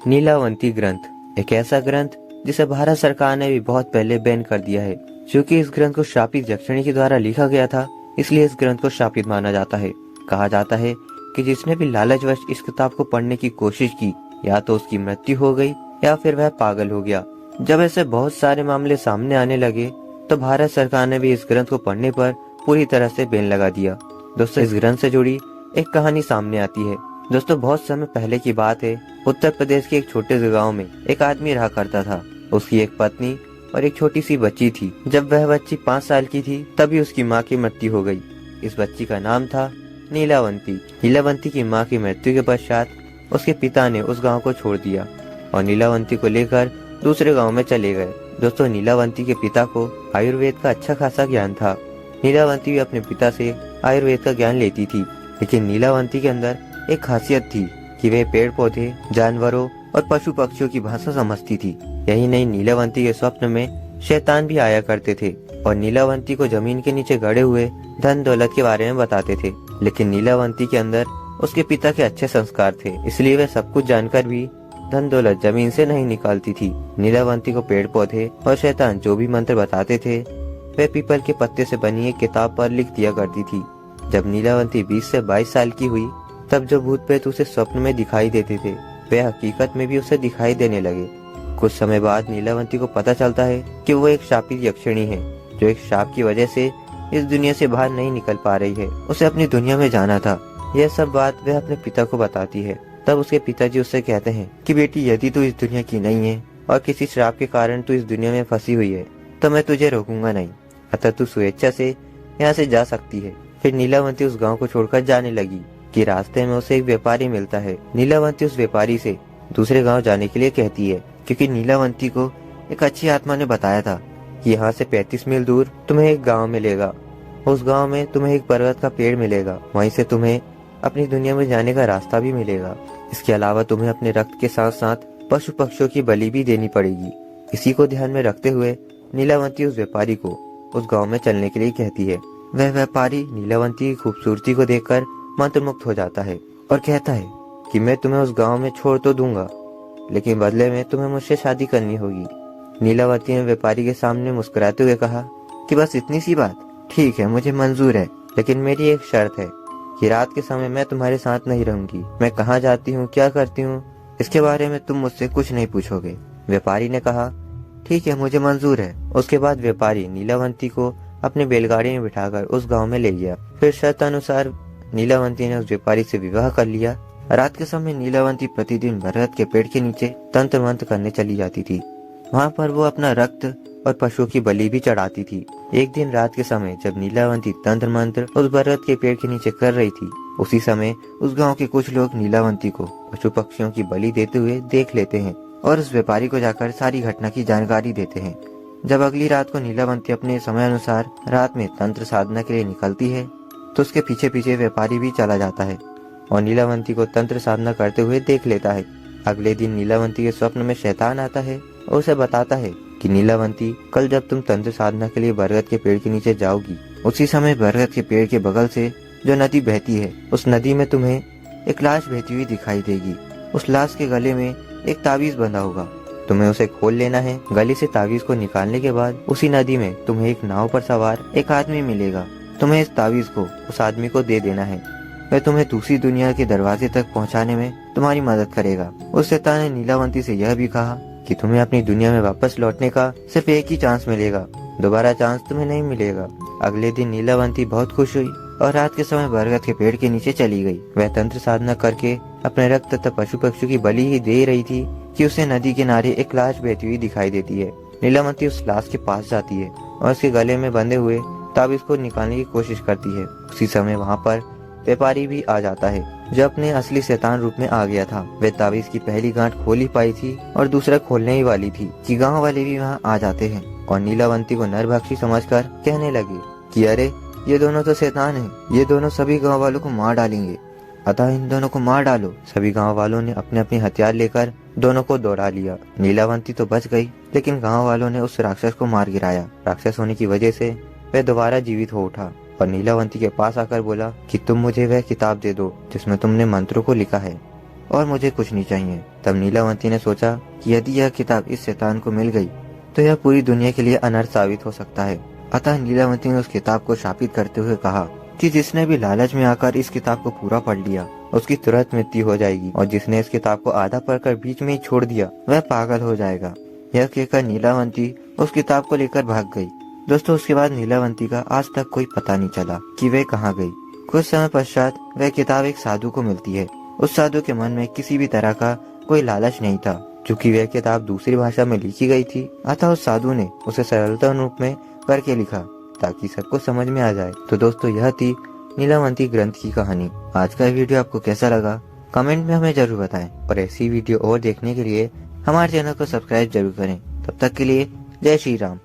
नीलावंती ग्रंथ एक ऐसा ग्रंथ जिसे भारत सरकार ने भी बहुत पहले बैन कर दिया है। क्योंकि इस ग्रंथ को शापित यक्षिणी के द्वारा लिखा गया था, इसलिए इस ग्रंथ को शापित माना जाता है। कहा जाता है कि जिसने भी लालचवश इस किताब को पढ़ने की कोशिश की, या तो उसकी मृत्यु हो गई या फिर वह पागल हो गया। जब ऐसे बहुत सारे मामले सामने आने लगे तो भारत सरकार ने भी इस ग्रंथ को पढ़ने पर पूरी तरह से बैन लगा दिया। दोस्तों, इस ग्रंथ से जुड़ी एक कहानी सामने आती है। दोस्तों, बहुत समय पहले की बात है। उत्तर प्रदेश के एक छोटे से गांव में एक आदमी रहा करता था। उसकी एक पत्नी और एक छोटी सी बच्ची थी। जब वह बच्ची 5 साल की थी तभी उसकी माँ की मृत्यु हो गई। इस बच्ची का नाम था नीलावंती। नीलावंती की माँ की मृत्यु के पश्चात उसके पिता ने उस गाँव को छोड़ दिया और नीलावंती को लेकर दूसरे गाँव में चले गए। दोस्तों, नीलावंती के पिता को आयुर्वेद का अच्छा खासा ज्ञान था। नीलावंती भी अपने पिता से आयुर्वेद का ज्ञान लेती थी, लेकिन नीलावंती के अंदर एक खासियत थी कि वे पेड़ पौधे, जानवरों और पशु पक्षियों की भाषा समझती थी। यही नहीं, नीलावंती के स्वप्न में शैतान भी आया करते थे और नीलावंती को जमीन के नीचे गड़े हुए धन दौलत के बारे में बताते थे। लेकिन नीलावंती के अंदर उसके पिता के अच्छे संस्कार थे, इसलिए वह सब कुछ जानकर भी धन दौलत जमीन से नहीं निकालती थी। नीलावंती को पेड़ पौधे और शैतान जो भी मंत्र बताते थे, वह पीपल के पत्ते से बनी एक किताब पर लिख दिया करती थी। जब नीलावंती 20 से 22 साल की हुई, तब जो भूत प्रेत उसे स्वप्न में दिखाई देते थे, वे हकीकत में भी उसे दिखाई देने लगे। कुछ समय बाद नीलावंती को पता चलता है कि वो एक शापित यक्षिणी है, जो एक शाप की वजह से इस दुनिया से बाहर नहीं निकल पा रही है। उसे अपनी दुनिया में जाना था। यह सब बात वह अपने पिता को बताती है। तब उसके पिताजी उससे कहते हैं कि बेटी, यदि तू इस दुनिया की नहीं है और किसी श्राप के कारण तू इस दुनिया में फंसी हुई है, तो मैं तुझे रोकूंगा नहीं। अतः तू स्वेच्छा से यहाँ से जा सकती है। फिर नीलावंती उस गाँव को छोड़कर जाने लगी कि रास्ते में उसे एक व्यापारी मिलता है। नीलावंती उस व्यापारी से दूसरे गांव जाने के लिए कहती है, क्योंकि नीलावंती को एक अच्छी आत्मा ने बताया था कि यहाँ से 35 मील दूर तुम्हें एक गांव मिलेगा। उस गांव में तुम्हें एक पर्वत का पेड़ मिलेगा। वहीं से तुम्हें अपनी दुनिया में जाने का रास्ता भी मिलेगा। इसके अलावा तुम्हें अपने रक्त के साथ साथ पशु पक्षियों की बलि भी देनी पड़ेगी। इसी को ध्यान में रखते हुए नीलावंती उस व्यापारी को उस गाँव में चलने के लिए कहती है। वह व्यापारी नीलावंती की खूबसूरती को देखकर मंत्रमुग्ध हो जाता है और कहता है कि मैं तुम्हें उस गांव में छोड़ तो दूंगा, लेकिन बदले में तुम्हें मुझसे शादी करनी होगी। नीलावंती ने व्यापारी के सामने मुस्कुराते हुए कहा कि बस इतनी सी बात? ठीक है, मुझे मंजूर है, लेकिन मेरी एक शर्त है कि रात के समय मैं तुम्हारे साथ नहीं रहूंगी। मैं कहाँ जाती हूँ, क्या करती हूँ, इसके बारे में तुम मुझसे कुछ नहीं पूछोगे। व्यापारी ने कहा ठीक है, मुझे मंजूर है। उसके बाद व्यापारी नीलावंती को अपने बैलगाड़ी में बिठाकर उस गाँव में ले गया। फिर शर्त अनुसार नीलावंती ने उस व्यापारी से विवाह कर लिया। रात के समय नीलावंती प्रतिदिन बरगद के पेड़ के नीचे तंत्र मंत्र करने चली जाती थी। वहाँ पर वो अपना रक्त और पशुओं की बलि भी चढ़ाती थी। एक दिन रात के समय जब नीलावंती तंत्र मंत्र उस बरगद के पेड़ के नीचे कर रही थी, उसी समय उस गांव के कुछ लोग नीलावंती को पशु पक्षियों की बलि देते हुए देख लेते हैं और उस व्यापारी को जाकर सारी घटना की जानकारी देते हैं। जब अगली रात को नीलावंती अपने समय अनुसार रात में तंत्र साधना के लिए निकलती है, तो उसके पीछे पीछे व्यापारी भी चला जाता है और नीलावंती को तंत्र साधना करते हुए देख लेता है। अगले दिन नीलावंती के स्वप्न में शैतान आता है और उसे बताता है कि नीलावंती, कल जब तुम तंत्र साधना के लिए बरगद के पेड़ के नीचे जाओगी, उसी समय बरगद के पेड़ के बगल से जो नदी बहती है, उस नदी में तुम्हें एक लाश बहती हुई दिखाई देगी। उस लाश के गले में एक ताबीज बंधा होगा। तुम्हें उसे खोल लेना है। गले से ताबीज को निकालने के बाद उसी नदी में तुम्हें एक नाव पर सवार एक आदमी मिलेगा। तुम्हें इस ताबीज को उस आदमी को दे देना है। वह तुम्हें दूसरी दुनिया के दरवाजे तक पहुंचाने में तुम्हारी मदद करेगा। उस शैतान ने नीलावंती से यह भी कहा कि तुम्हें अपनी दुनिया में वापस लौटने का सिर्फ एक ही चांस मिलेगा, दोबारा चांस तुम्हें नहीं मिलेगा। अगले दिन नीलावंती बहुत खुश हुई और रात के समय बरगद के पेड़ के नीचे चली गई। वह तंत्र साधना करके अपने रक्त तथा पशु पक्षियों की बलि ही दे रही थी कि उसे नदी किनारे एक लाश बहती हुई दिखाई देती है। नीलावंती उस लाश के पास जाती है और उसके गले में बंधे हुए ताबीज को निकालने की कोशिश करती है। उसी समय वहाँ पर व्यापारी भी आ जाता है, जो अपने असली शैतान रूप में आ गया था। वह ताबीज की पहली गांठ खोल ही पाई थी और दूसरा खोलने ही वाली थी कि गांव वाले भी वहाँ आ जाते हैं और नीलावंती को नरभक्षी समझकर कहने लगे कि अरे, ये दोनों तो शैतान हैं, ये दोनों सभी गाँव वालों को मार डालेंगे, अतः इन दोनों को मार डालो। सभी गाँव वालों ने अपने अपने हथियार लेकर दोनों को दौड़ा लिया। नीलावंती तो बच गई, लेकिन गाँव वालों ने उस राक्षस को मार गिराया। राक्षस होने की वजह से वह दोबारा जीवित हो उठा और नीलावंती के पास आकर बोला कि तुम मुझे वह किताब दे दो जिसमें तुमने मंत्रों को लिखा है। और मुझे कुछ नहीं चाहिए। तब नीलावंती ने सोचा कि यदि यह किताब इस शैतान को मिल गई तो यह पूरी दुनिया के लिए अनर्थ साबित हो सकता है। अतः नीलावंती ने उस किताब को शापित करते हुए कहा कि जिसने भी लालच में आकर इस किताब को पूरा पढ़ लिया उसकी तुरंत मृत्यु हो जाएगी, और जिसने इस किताब को आधा पढ़कर बीच में ही छोड़ दिया वह पागल हो जाएगा। यह कहकर नीलावंती उस किताब को लेकर भाग गई। दोस्तों, उसके बाद नीलावंती का आज तक कोई पता नहीं चला कि वे कहाँ गई। कुछ समय पश्चात वह किताब एक साधु को मिलती है। उस साधु के मन में किसी भी तरह का कोई लालच नहीं था, चूँकि वह किताब दूसरी भाषा में लिखी गई थी। अतः उस साधु ने उसे सरलता रूप में करके लिखा ताकि सबको समझ में आ जाए। तो दोस्तों, यह थी नीलावंती ग्रंथ की कहानी। आज का वीडियो आपको कैसा लगा कमेंट में हमें जरूर बताएं, और ऐसी वीडियो और देखने के लिए हमारे चैनल को सब्सक्राइब जरूर करें। तब तक के लिए जय श्री राम।